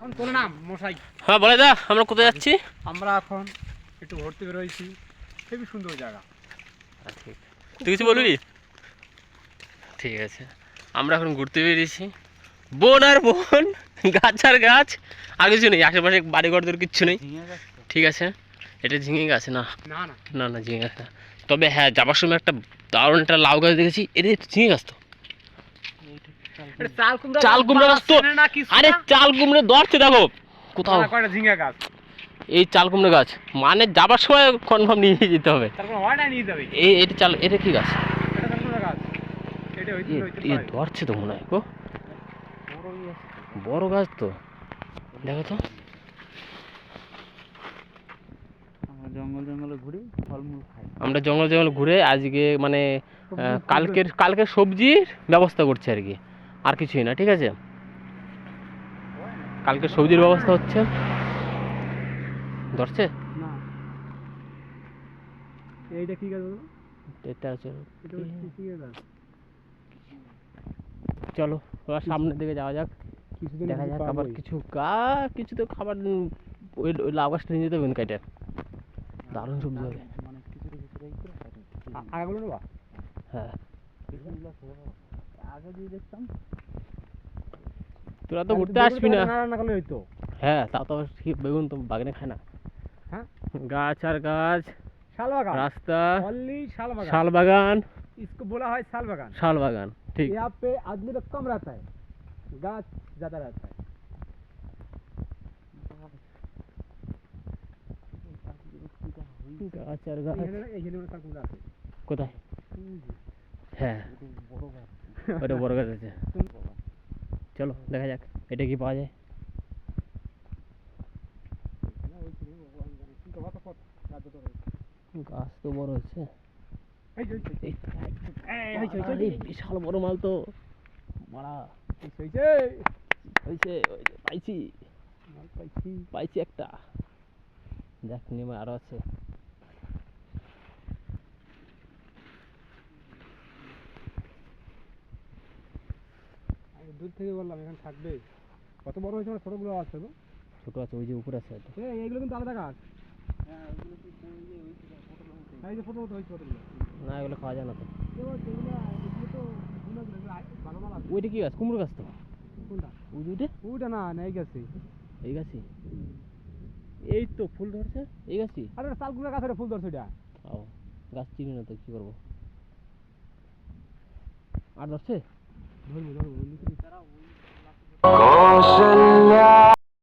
এখন চলে না মশাই। হ্যাঁ বলে দা, আমরা কোথায় যাচ্ছি? আমরা এখন একটু ঘুরতে বেরোইছি, খুবই সুন্দর জায়গা। ঠিক, তুই কিছু বলবি? ঠিক আছে, আমরা এখন ঘুরতে বেরিয়েছি, বন আর বন, গাছ আর গাছ, আর কিছু নেই আশেপাশে, বাড়ি ঘরদের কিচ্ছু নেই। ঠিক আছে, এটা ঝিঙে গাছ না? না না না না, ঝিঙে গাছ না। তবে হ্যাঁ, যাবার সময় একটা দারুণ একটা লাউ গাছ দেখেছি। এটা ঝিঙে গাছ তো? চাল কুমড়া গাছ তো। আরে চাল কুমড়ো ধরছে দেখো কোথাও, কয়টা ঝিঙ্গা গাছ। এই চাল কুমড়ো গাছ মানে যাবার সময় কনফার্ম নিয়ে যেতে হবে। তারপর হয় না নিয়ে যাবে। এটা চাল, এটা কি গাছ? এটা চাল কুমড়া গাছ। এটা হইতে পারে। ধরছে তো মনে হয় গো, বড় গাছ তো, দেখো তো। আমরা জঙ্গল জঙ্গল ঘুরে আজকে মানে কালকের সবজির ব্যবস্থা করছি আর কি, আর কিছুই না। ঠিক আছে, কালকে সবজির ব্যবস্থা হচ্ছে। ধরছে না, এইটা কি গাছ বলো? এটা হচ্ছে, এটা কি গাছ? চলো এবার সামনের দিকে যাওয়া যাক, কিছুদিন দেখা যাক। আবার কিছু তো খাবার, ওই লাউ গাছটা নিয়ে যেতে হবে কেটে, দারুণ সবজি হবে। আগাগুলো নেবা? হ্যাঁ, আগে দিয়ে দেখতাম। তোরা তো ঘুরতে আসবি না। রান্না করলে হইতো। হ্যাঁ, তাও তো ঠিক, বেগুন তো বাগানে খায় না। হ্যাঁ, গাছ আর গাছ, শাল বাগান, রাস্তা, ओनली শাল বাগান, इसको बोला है शाल बागान। শাল बागान ठीक। यहाँ पे आदमी लोग कम रहता है, गाछ ज्यादा रहता है। গাছ আর গাছ এখানে শাল কুমড়া আছে। কোথায়? হ্যাঁ, ওটা বড় গাছ আছে। চলো দেখা যাক এটা কি পাওয়া যায়। গাছ তো বড় হচ্ছে, বিশাল বড় মাল তো মারা হয়েছে। পাইছি একটা, দেখ নেমে আরো আছে। দূর থেকে বললাম এখানে থাকবে। কত বড় হয়েছে? ছোটগুলো আছে গো, ছোট আছে, ওই যে উপরে আছে। এইগুলো কিন্তু আলাদা গাছ। এই যে ছোট ছোট হয়েছে কতগুলো। না, এগুলো খাওয়া যায় না তো। ভালো ভালো আছে। ওইটা কি গাছ? কুমড়ো গাছ তো। কোনটা? ওইটা না, এই গাছে। এই গাছে এই তো ফুল ধরছে, এই গাছই। আরে শাল কুমড়া গাছ, ফুল ধরছে এটা। ও, গাছ চিনি না তো, কি করবো। আর ধরছে, ধরবো